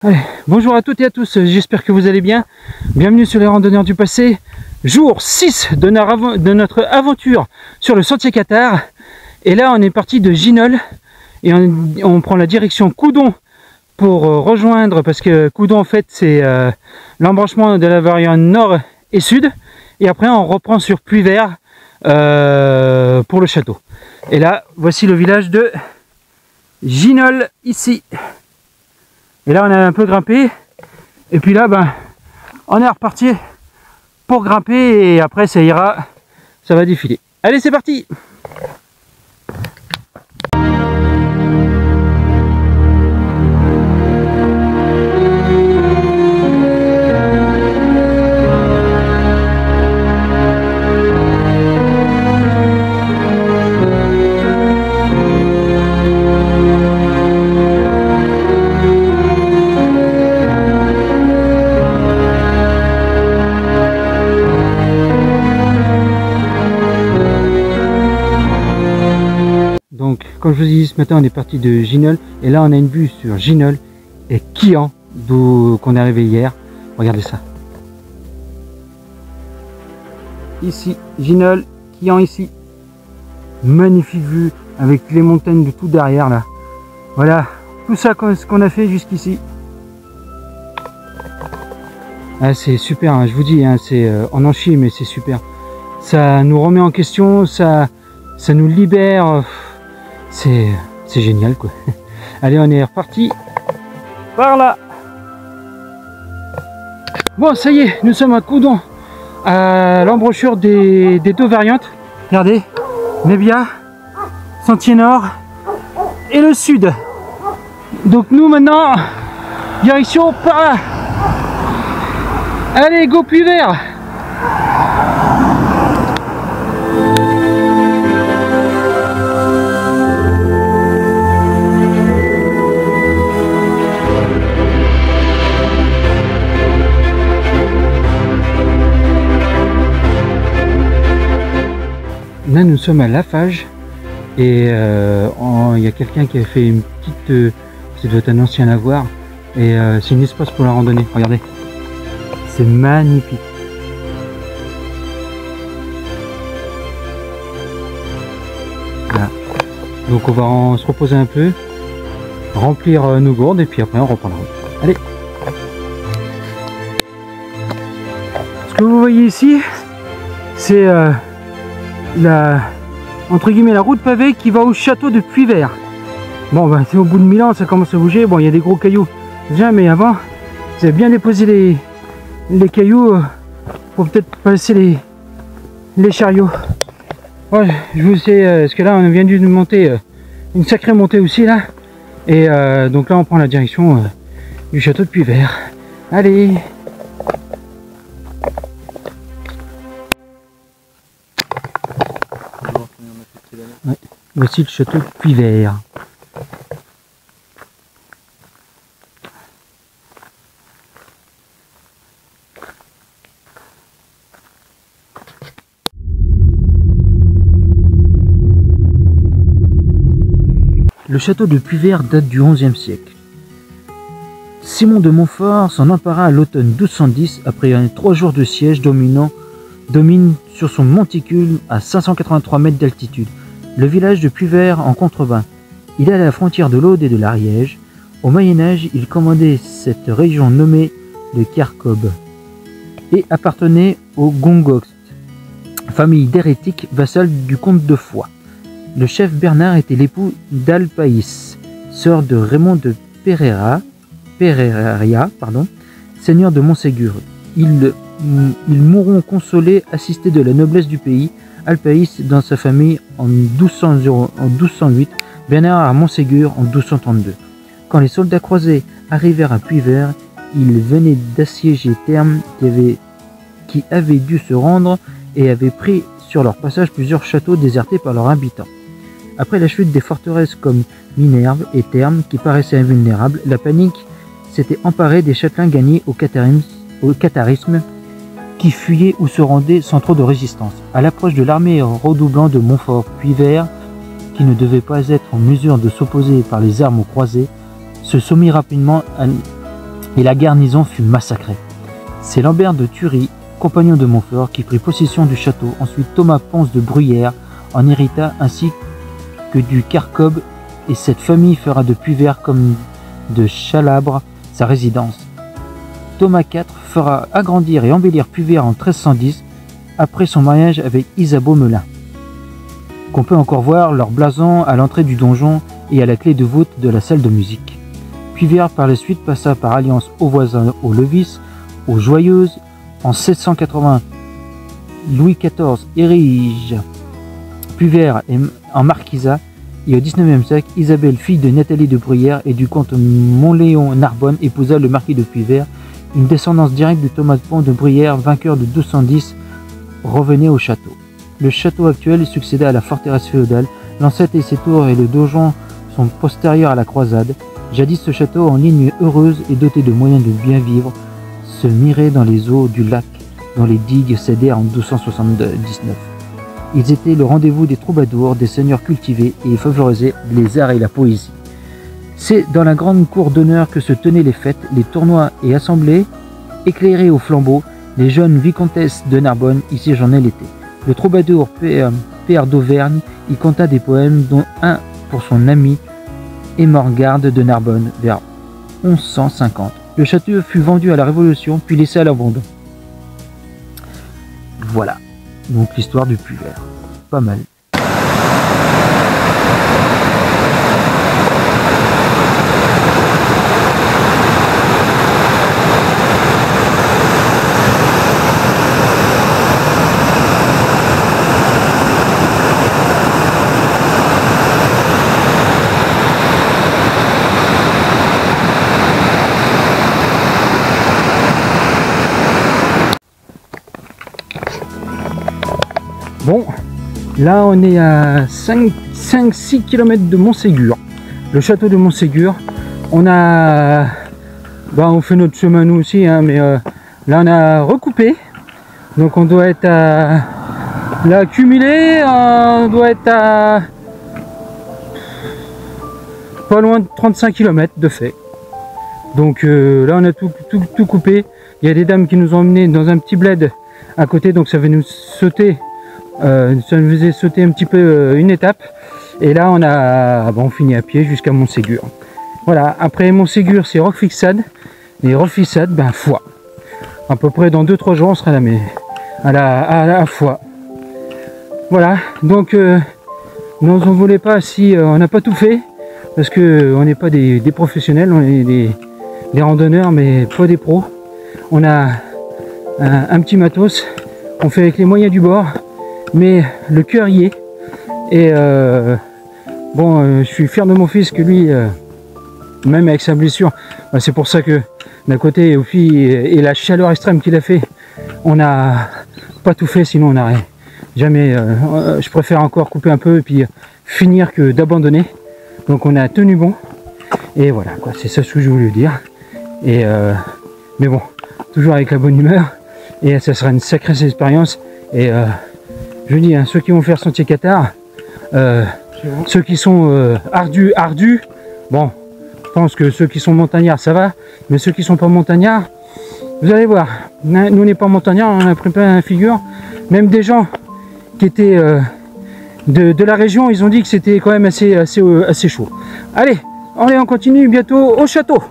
Allez, bonjour à toutes et à tous, j'espère que vous allez bien. Bienvenue sur les randonneurs du passé. Jour 6 de notre aventure sur le sentier Qatar. Et là on est parti de Ginol et on prend la direction Coudon pour rejoindre, parce que Coudon en fait c'est l'embranchement de la variante nord et sud. Et après on reprend sur Puyvert pour le château. Et là voici le village de Ginol ici. Et là on a un peu grimpé, et puis là ben on est reparti pour grimper, et après ça ira, ça va défiler. Allez, c'est parti! Donc, comme je vous ai dit, ce matin, on est parti de Ginol. Et là, on a une vue sur Ginol et Quillan, d'où qu'on est arrivé hier. Regardez ça. Ici, Ginol, Quillan ici. Magnifique vue avec les montagnes de tout derrière là. Voilà, tout ça, ce qu'on a fait jusqu'ici. Ah, c'est super, hein, je vous dis, hein, c'est on en chie, mais c'est super. Ça nous remet en question, ça nous libère. C'est génial quoi. Allez, on est reparti par là. Bon, ça y est, nous sommes à Coudon, à l'embouchure des deux variantes. Regardez, Nebia, Sentier Nord et le Sud. Donc nous maintenant, direction par là. Allez, go Puyvert. Là nous sommes à Laffage et il y a quelqu'un qui a fait une petite, ça doit être un ancien lavoir, et c'est un espace pour la randonnée. Regardez, c'est magnifique. Là. Donc on va se reposer un peu, remplir nos gourdes, et puis après on reprend la route. Allez. Ce que vous voyez ici, c'est entre guillemets la route pavée qui va au château de Puyvert. Bon bah c'est au bout de 1000 ans, ça commence à bouger. Bon, il y a des gros cailloux déjà, mais avant vous avez bien déposé les cailloux pour peut-être passer les chariots. Ouais, je vous sais, parce que là on vient de monter une sacrée montée aussi là, et donc là on prend la direction du château de Puyvert. Allez. Ouais. Voici le château de Puyvert. Le château de Puyvert date du XIe siècle. Simon de Montfort s'en empara à l'automne 1210 après 3 jours de siège domine sur son monticule à 583 mètres d'altitude le village de Puyvert en contrebas. Il est à la frontière de l'Aude et de l'Ariège. Au Moyen-Âge, il commandait cette région nommée le Kharkov et appartenait aux Gongost, famille d'hérétiques vassale du comte de Foix. Le chef Bernard était l'époux d'Alpaïs, sœur de Raymond de Pereira, seigneur de Montségur. Ils mourront consolés, assistés de la noblesse du pays. Alpaïs dans sa famille en 1208, Bernard à Montségur en 1232. Quand les soldats croisés arrivèrent à Puyvert, ils venaient d'assiéger Thermes qui avaient dû se rendre et avaient pris sur leur passage plusieurs châteaux désertés par leurs habitants. Après la chute des forteresses comme Minerve et Thermes qui paraissaient invulnérables, la panique s'était emparée des châtelains gagnés au catharisme qui fuyaient ou se rendaient sans trop de résistance. À l'approche de l'armée redoublant de Montfort, Puyvert, qui ne devait pas être en mesure de s'opposer par les armes aux croisés, se soumit rapidement et la garnison fut massacrée. C'est Lambert de Thury, compagnon de Montfort, qui prit possession du château. Ensuite, Thomas Pons de Bruyères en hérita ainsi que du Carcob, et cette famille fera de Puyvert comme de Chalabre sa résidence. Thomas IV fera agrandir et embellir Puyvert en 1310, après son mariage avec Isabeau Melun, qu'on peut encore voir leur blason à l'entrée du donjon et à la clé de voûte de la salle de musique. Puyvert par la suite passa par alliance aux voisins, aux Levis, aux Joyeuses. En 1680, Louis XIV érige Puyvert en marquisat, et au XIXe siècle, Isabelle, fille de Nathalie de Bruyères et du comte Montléon Narbonne, épousa le marquis de Puyvert. Une descendance directe de Thomas Pons de Bruyères, vainqueur de 1210, revenait au château. Le château actuel succéda à la forteresse féodale. L'ancêtre et ses tours et le donjon sont postérieurs à la croisade. Jadis, ce château, en ligne heureuse et doté de moyens de bien vivre, se mirait dans les eaux du lac dont les digues cédèrent en 1279. Ils étaient le rendez-vous des troubadours, des seigneurs cultivés, et favorisaient les arts et la poésie. C'est dans la grande cour d'honneur que se tenaient les fêtes, les tournois et assemblées, éclairés au flambeau. Les jeunes vicomtesses de Narbonne y séjournaient l'été. Le troubadour Père d'Auvergne y conta des poèmes, dont un pour son ami Émorgarde de Narbonne vers 1150. Le château fut vendu à la Révolution, puis laissé à l'abandon. Voilà, donc l'histoire du Puyvert. Pas mal. Bon, là on est à 5-6 km de Montségur, le château de Montségur. On a, on fait notre chemin nous aussi, hein, mais là on a recoupé, donc on doit être à, là cumulé, on doit être à pas loin de 35 km de fait. Donc là on a tout coupé. Il y a des dames qui nous ont emmenés dans un petit bled à côté, donc ça va nous sauter. Ça nous faisait sauter un petit peu une étape, et là on finit à pied jusqu'à Montségur. Voilà, après Montségur c'est Roquefixade, et Roquefixade, Foix. À peu près dans 2-3 jours on sera là, mais à la Foix. Voilà, donc ne vous en voulez pas si on n'a pas tout fait, parce que on n'est pas des professionnels, on est des randonneurs, mais pas des pros. On a un petit matos, on fait avec les moyens du bord. Mais le cœur y est, et je suis fier de mon fils que lui, même avec sa blessure, c'est pour ça que d'un côté et la chaleur extrême qu'il a fait, on n'a pas tout fait, sinon on n'aurait jamais, je préfère encore couper un peu et puis finir que d'abandonner. Donc on a tenu bon, et voilà quoi, c'est ça ce que je voulais dire. Et mais bon, toujours avec la bonne humeur, et ça sera une sacrée expérience. Et je dis, ceux qui vont faire Sentier Cathare, ceux qui sont ardus, bon, je pense que ceux qui sont montagnards, ça va, mais ceux qui sont pas montagnards, vous allez voir, nous on n'est pas montagnards, on a pris plein la figure, même des gens qui étaient de la région, ils ont dit que c'était quand même assez chaud. Allez, on continue bientôt au château.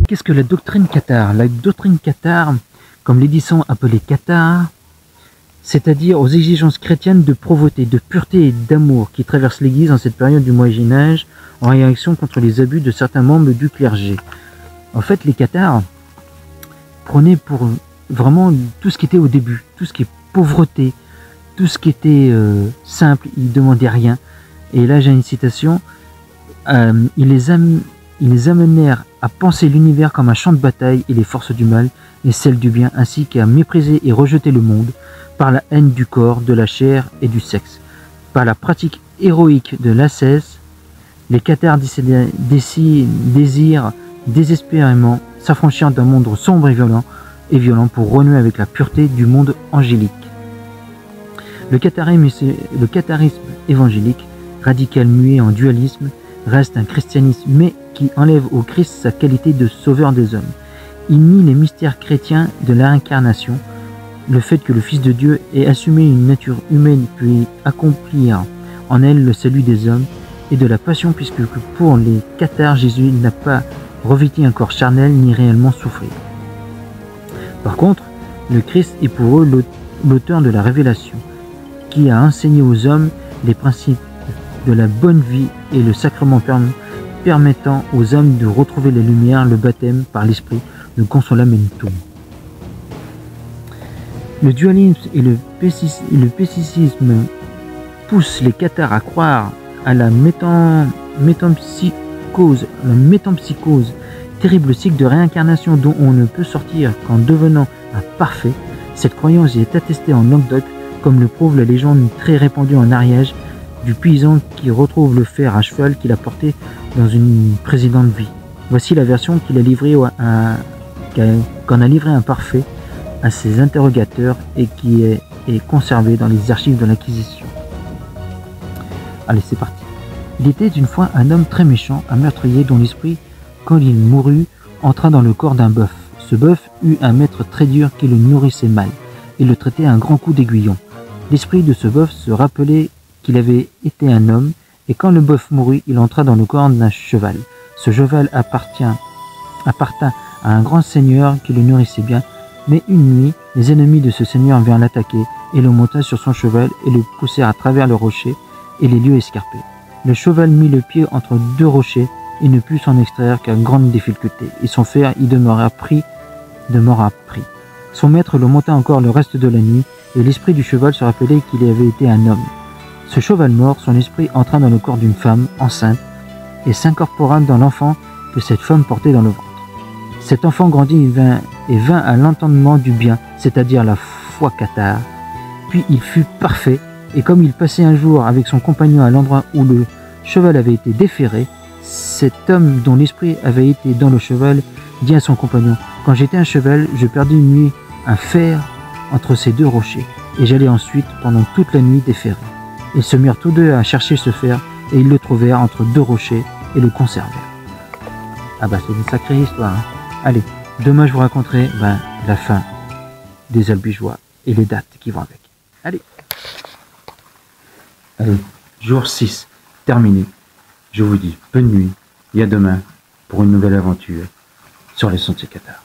Qu'est-ce que la doctrine cathare? La doctrine cathare, comme l'édition appelée cathare, c'est-à-dire aux exigences chrétiennes de pauvreté, de pureté et d'amour qui traversent l'Église en cette période du Moyen-Âge, en réaction contre les abus de certains membres du clergé. En fait, les cathares prenaient pour vraiment tout ce qui était au début, tout ce qui est pauvreté, tout ce qui était simple, ils ne demandaient rien. Et là, j'ai une citation, ils les amenèrent à penser l'univers comme un champ de bataille et les forces du mal et celles du bien, ainsi qu'à mépriser et rejeter le monde par la haine du corps, de la chair et du sexe. Par la pratique héroïque de l'ascèse, les cathares désirent désespérément s'affranchir d'un monde sombre et violent pour renouer avec la pureté du monde angélique. Le catharisme évangélique, radical muet en dualisme, reste un christianisme mais qui enlève au Christ sa qualité de sauveur des hommes. Il nie les mystères chrétiens de la réincarnation, le fait que le Fils de Dieu ait assumé une nature humaine puis accomplir en elle le salut des hommes et de la passion, puisque pour les cathares, Jésus n'a pas revêtu un corps charnel ni réellement souffrir. Par contre, le Christ est pour eux l'auteur de la révélation, qui a enseigné aux hommes les principes de la bonne vie et le sacrement permettant aux hommes de retrouver la lumière, le baptême par l'esprit, le consolamentum. Le dualisme et le pessimisme poussent les cathares à croire à la métempsychose, terrible cycle de réincarnation dont on ne peut sortir qu'en devenant un parfait. Cette croyance est attestée en Languedoc, comme le prouve la légende très répandue en Ariège du paysan qui retrouve le fer à cheval qu'il a porté dans une précédente vie. Voici la version qu'il a livrée qu'en a livré un parfait à ses interrogateurs et qui est conservée dans les archives de l'Inquisition. Allez, c'est parti. Il était une fois un homme très méchant, un meurtrier dont l'esprit, quand il mourut, entra dans le corps d'un bœuf. Ce bœuf eut un maître très dur qui le nourrissait mal et le traitait à un grand coup d'aiguillon. L'esprit de ce bœuf se rappelait qu'il avait été un homme, et quand le bœuf mourut, il entra dans le corps d'un cheval. Ce cheval appartint à un grand seigneur qui le nourrissait bien, mais une nuit, les ennemis de ce seigneur vinrent l'attaquer et le monta sur son cheval et le poussèrent à travers le rocher et les lieux escarpés. Le cheval mit le pied entre deux rochers et ne put s'en extraire qu'à grande difficulté, et son fer y demeura pris. Son maître le monta encore le reste de la nuit, et l'esprit du cheval se rappelait qu'il avait été un homme. Ce cheval mort, son esprit entra dans le corps d'une femme enceinte et s'incorpora dans l'enfant que cette femme portait dans le ventre. Cet enfant grandit et vint à l'entendement du bien, c'est-à-dire la foi cathare. Puis il fut parfait, et comme il passait un jour avec son compagnon à l'endroit où le cheval avait été déferré, cet homme dont l'esprit avait été dans le cheval dit à son compagnon: « Quand j'étais un cheval, je perdis une nuit un fer entre ces deux rochers, et j'allais ensuite pendant toute la nuit déferrer. » Ils se mirent tous deux à chercher ce fer, et ils le trouvèrent entre deux rochers et le conservèrent. Ah bah c'est une sacrée histoire, hein. Allez, demain je vous raconterai la fin des albigeois et les dates qui vont avec. Allez, jour 6, terminé. Je vous dis bonne nuit et à demain pour une nouvelle aventure sur les sentiers cathares.